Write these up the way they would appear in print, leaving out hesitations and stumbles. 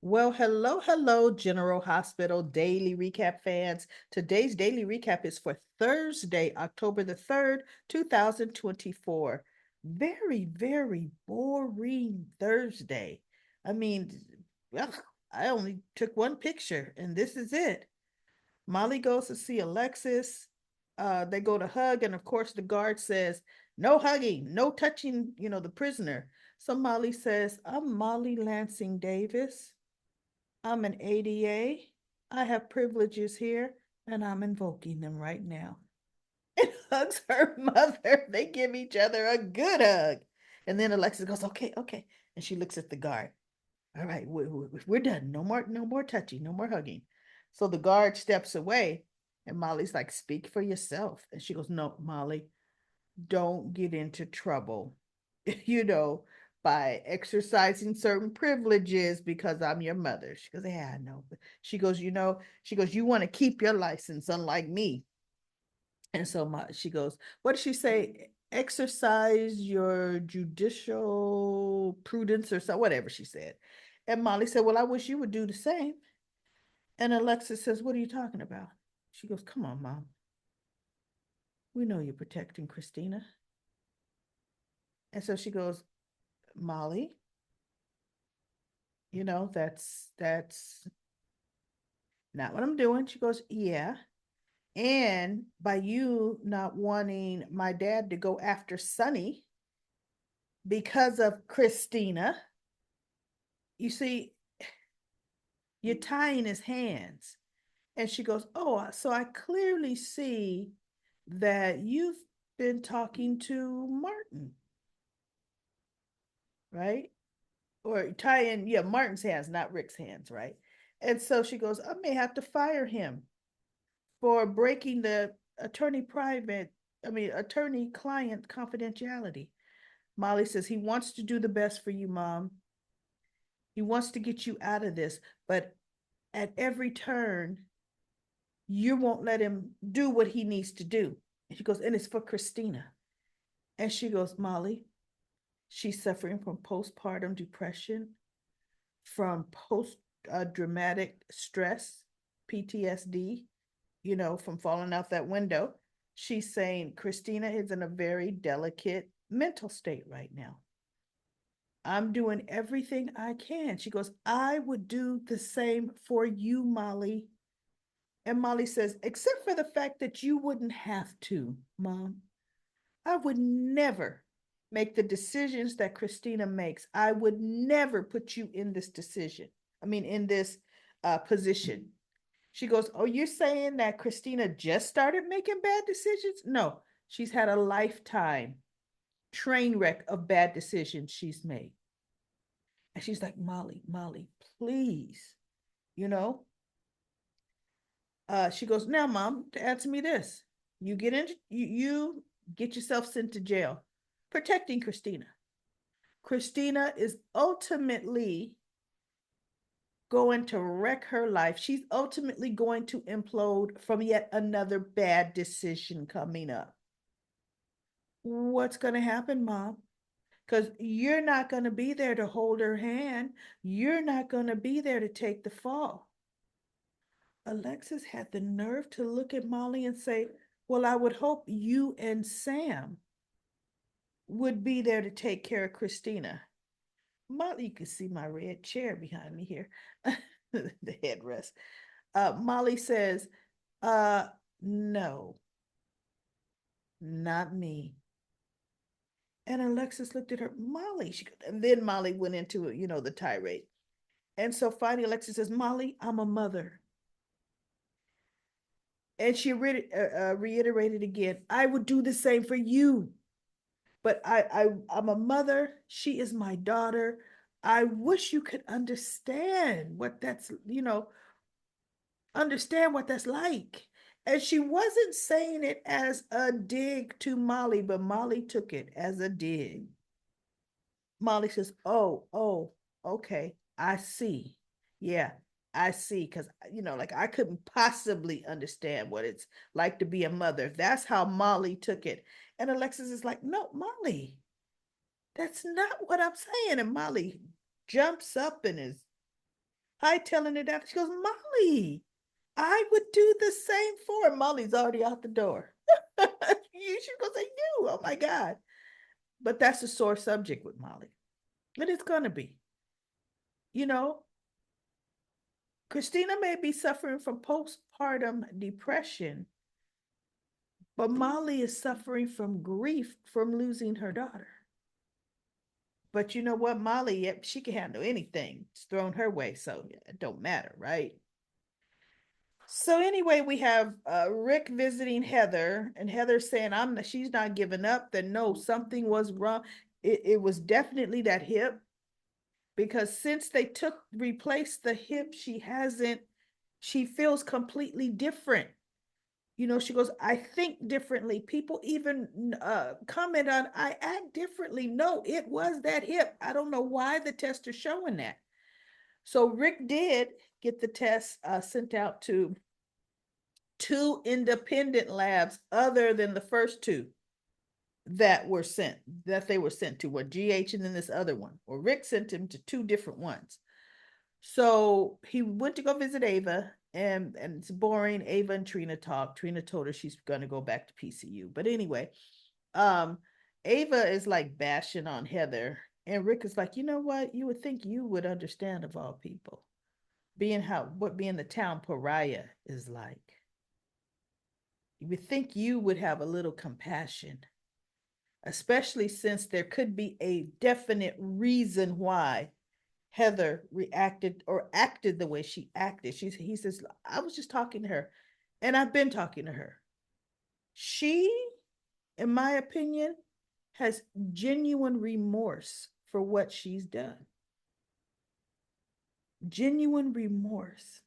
Well, hello, General Hospital Daily Recap fans. Today's daily recap is for Thursday, October the 3rd, 2024. Very boring Thursday. I mean, well, I only took one picture, and this is it. Molly goes to see Alexis. They go to hug, and of course, the guard says, no hugging, no touching, the prisoner. So Molly says, I'm Molly Lansing Davis. I'm an ADA. I have privileges here, and I'm invoking them right now. And hugs her mother. They give each other a good hug. And then Alexis goes, okay, okay. And she looks at the guard. All right, we're done. No more touching, no more hugging. So the guard steps away, and Molly's like, speak for yourself. And she goes, no, Molly, don't get into trouble, you know, by exercising certain privileges because I'm your mother. She goes, yeah, I know. But she goes, you want to keep your license, unlike me. And so she goes, what does she say? Exercise your judicial prudence or so, whatever she said. And Molly said, well, I wish you would do the same. And Alexis says, what are you talking about? She goes, come on, Mom. We know you're protecting Christina. And so she goes, Molly, that's not what I'm doing. She goes, yeah. And by you not wanting my dad to go after Sonny because of Christina, you see, you're tying his hands. And she goes, oh, so I clearly see that you've been talking to Martin, right? Or tying, yeah, Martin's hands, not Rick's hands, right? And so she goes, I may have to fire him for breaking the attorney client confidentiality. Molly says he wants to do the best for you, Mom. He wants to get you out of this, but at every turn, you won't let him do what he needs to do. And she goes, and it's for Christina. And she goes, Molly, she's suffering from postpartum depression, from post dramatic stress, PTSD, from falling out that window. She's saying Christina is in a very delicate mental state right now. I'm doing everything I can. She goes, I would do the same for you, Molly. And Molly says, except for the fact that you wouldn't have to, Mom. I would never make the decisions that Christina makes. I would never put you in this decision. In this position. She goes, oh, you're saying that Christina just started making bad decisions? No, she's had a lifetime train wreck of bad decisions she's made. And she's like, Molly, please, you know? She goes, now, Mom, to answer me this. You get yourself sent to jail protecting Christina. Christina is ultimately going to wreck her life. She's ultimately going to implode from yet another bad decision coming up. What's going to happen, Mom? Because you're not going to be there to hold her hand. You're not going to be there to take the fall. Alexis had the nerve to look at Molly and say, well, I would hope you and Sam would be there to take care of Christina. Molly, you can see my red chair behind me here, the headrest. Molly says, uh, no, not me. And Alexis looked at her, Molly. And then Molly went into, the tirade. And so finally, Alexis says, Molly, I'm a mother. And she reiterated again, I would do the same for you. But I'm a mother. She is my daughter. I wish you could understand understand what that's like. And she wasn't saying it as a dig to Molly, but Molly took it as a dig. Molly says, oh, okay, I see. Yeah, I see. Because, like I couldn't possibly understand what it's like to be a mother. That's how Molly took it. And Alexis is like, no, Molly, that's not what I'm saying. And Molly jumps up and is I telling her that. She goes, Molly, I would do the same for her. Molly's already out the door. She goes, say you. Oh my God. But that's a sore subject with Molly. And it's gonna be. You know, Christina may be suffering from postpartum depression, but Molly is suffering from grief from losing her daughter. But you know what, Molly, she can handle anything. It's thrown her way, so it don't matter, right? So anyway, we have Rick visiting Heather, and Heather saying, she's not giving up. That no, something was wrong. It was definitely that hip, because since they replaced the hip, she feels completely different. You know, she goes, I think differently. People even comment on, I act differently. No, it was that hip. I don't know why the tests are showing that. So Rick did get the test sent out to two independent labs other than the first two that they were sent to, were GH and then this other one. Or Rick sent him to two different ones. So he went to go visit Ava, and it's boring. Ava and Trina talked. Trina told her she's gonna go back to PCU. But anyway, um, Ava is like bashing on Heather, and Rick is like, you know what? You would think you would understand, of all people, what being the town pariah is like. You would think you would have a little compassion, especially since there could be a definite reason why Heather reacted or acted the way she acted. He says, I was just talking to her, and I've been talking to her. She, in my opinion, has genuine remorse for what she's done. Genuine remorse.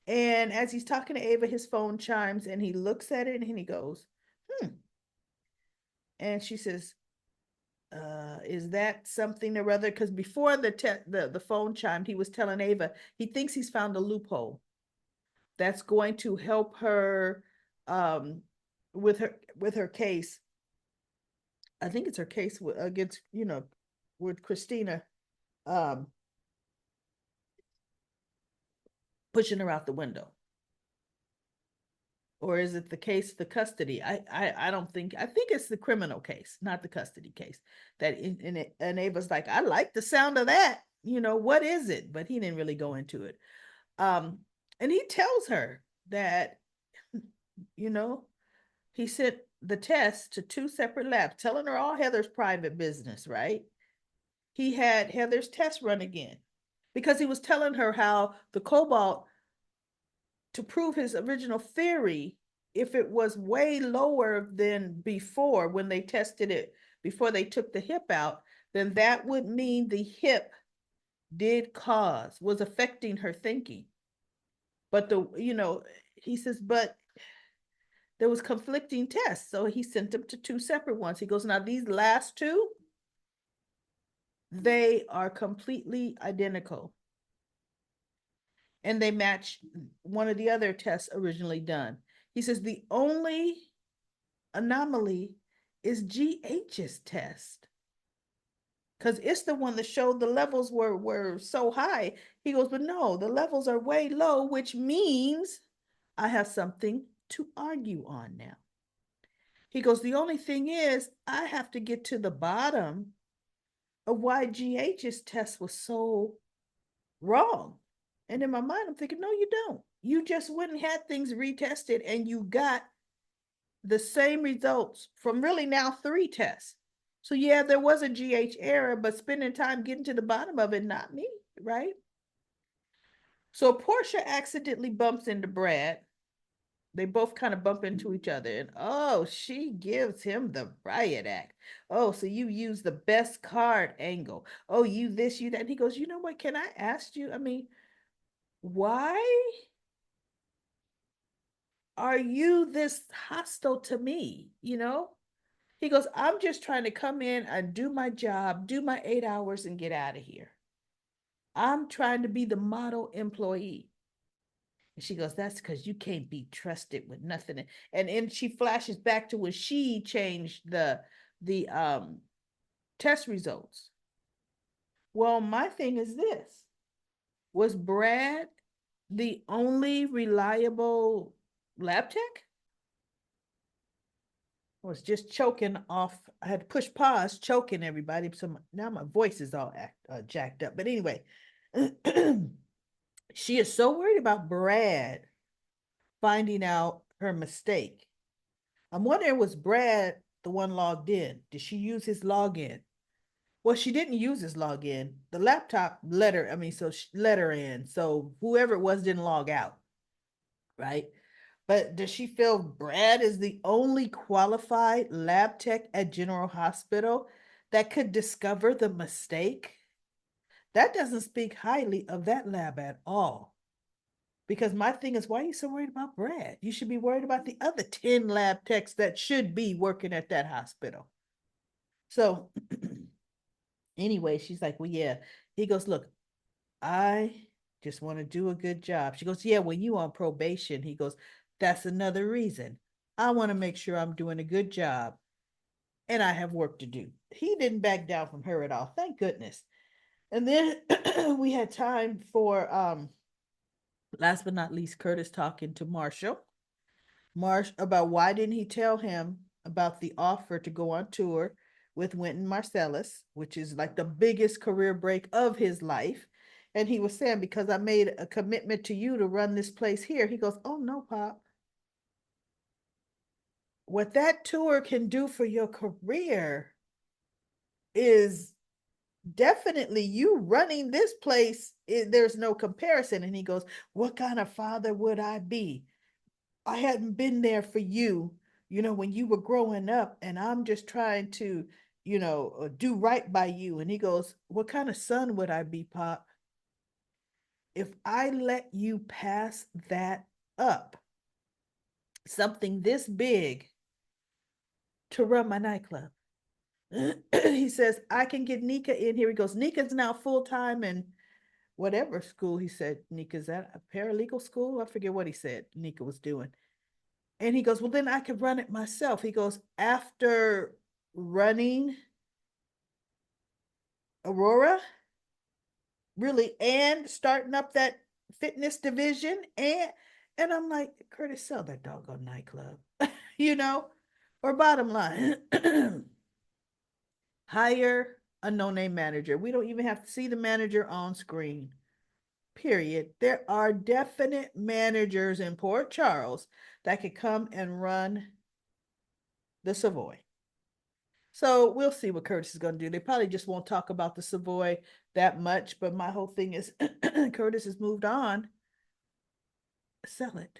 And as he's talking to Ava, his phone chimes, and he looks at it and he goes, hmm. And she says, is that something or other? Because before the phone chimed, he was telling Ava he thinks he's found a loophole that's going to help her with her case. I think it's her case against, with Christina, um, pushing her out the window. Or is it the case, the custody? I don't think, I think it's the criminal case, not the custody case. That and Ava's like, I like the sound of that. What is it? But he didn't really go into it. And he tells her that, you know, he sent the test to two separate labs, telling her all Heather's private business, right? He had Heather's test run again because he was telling her how the cobalt, to prove his original theory, if it was way lower than before when they tested it, before they took the hip out, then that would mean the hip was affecting her thinking. But he says, but there was conflicting tests. So he sent them to two separate ones. He goes, now these last two, they are completely identical. And they match one of the other tests originally done. He says the only anomaly is GH's test, because it's the one that showed the levels were so high. He goes, but no, the levels are way low, which means I have something to argue on now. He goes, the only thing is I have to get to the bottom of why GH's test was so wrong. And in my mind, I'm thinking, no, you don't. You just went and had things retested, and you got the same results from really now 3 tests. So yeah, there was a GH error, but spending time getting to the bottom of it, not me, right? So Portia accidentally bumps into Brad. They both kind of bump into each other, and oh, she gives him the riot act. Oh, so you use the best card angle. Oh, you this, you that. And he goes, you know what? Can I ask you? I mean, why are you this hostile to me? He goes, I'm just trying to come in and do my job, do my 8 hours, and get out of here. I'm trying to be the model employee. And she goes, that's because you can't be trusted with nothing. And she flashes back to when she changed the test results. Well, my thing is this. Was Brad the only reliable lab tech? I was just choking off. I had to push pause, choking everybody. So now my voice is all jacked up. But anyway, she is so worried about Brad finding out her mistake. I'm wondering, was Brad the one logged in? Did she use his login? Well, she didn't use his login. The laptop let her, I mean, so she let her in. So whoever it was didn't log out, right? But does she feel Brad is the only qualified lab tech at General Hospital that could discover the mistake? That doesn't speak highly of that lab at all. Because my thing is, why are you so worried about Brad? You should be worried about the other 10 lab techs that should be working at that hospital. So, anyway, she's like, well, yeah. He goes, look, I just want to do a good job. She goes, yeah, when you on probation, he goes, that's another reason. I want to make sure I'm doing a good job and I have work to do. He didn't back down from her at all. Thank goodness. And then we had time for last but not least, Curtis talking to Marshall. Marsh about why didn't he tell him about the offer to go on tour with Wynton Marsalis, which is like the biggest career break of his life. And he was saying, because I made a commitment to you to run this place here. He goes, oh no, Pop. What that tour can do for your career is definitely you running this place. There's no comparison. And he goes, what kind of father would I be? I hadn't been there for you, when you were growing up, and I'm just trying to, do right by you. And he goes, what kind of son would I be, Pop, if I let you pass that up, something this big, to run my nightclub? He says, I can get Nika in here. He goes, Nika's now full time in whatever school he said. Nika's at a paralegal school. I forget what he said Nika was doing. And he goes, well, then I could run it myself. He goes, after running Aurora, really, and starting up that fitness division, and I'm like, Curtis, sell that doggone nightclub, you know, or bottom line, hire a no-name manager. We don't even have to see the manager on screen. Period. There are definite managers in Port Charles that could come and run the Savoy. So we'll see what Curtis is going to do. They probably just won't talk about the Savoy that much. But my whole thing is Curtis has moved on. Sell it.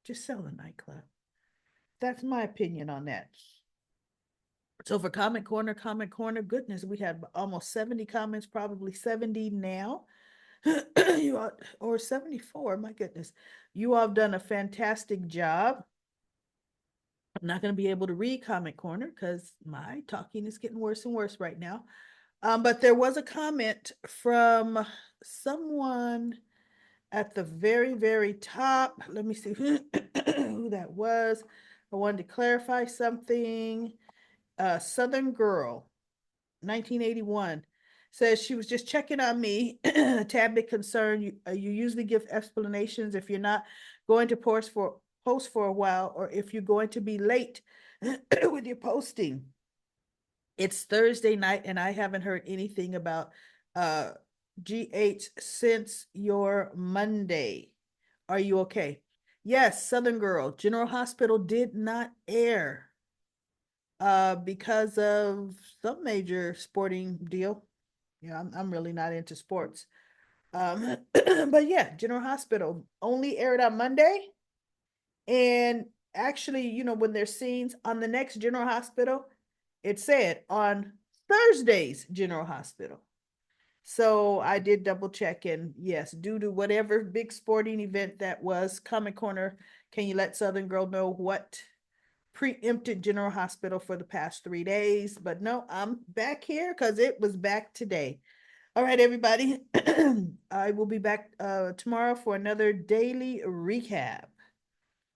Just sell the nightclub. That's my opinion on that. So for Comment Corner, goodness, we had almost 70 comments, probably 70 now. You all, or 74, my goodness. You all have done a fantastic job. I'm not going to be able to read Comment Corner because my talking is getting worse and worse right now. But there was a comment from someone at the very, very top. Let me see who, who that was. I wanted to clarify something. Southern Girl, 1981, says she was just checking on me, a tad bit concerned. You usually give explanations if you're not going to post for a while, or if you're going to be late with your posting. It's Thursday night and I haven't heard anything about GH since your Monday. Are you okay? Yes, Southern Girl. General Hospital did not air because of some major sporting deal. Yeah, I'm really not into sports. But yeah, General Hospital only aired on Monday. And actually, when there's scenes on the next General Hospital, it said on Thursday's General Hospital. So I did double check, and yes, due to whatever big sporting event that was, Comic Corner, can you let Southern Girl know what preempted General Hospital for the past 3 days? But no, I'm back here because it was back today. All right, everybody. I will be back tomorrow for another daily recap.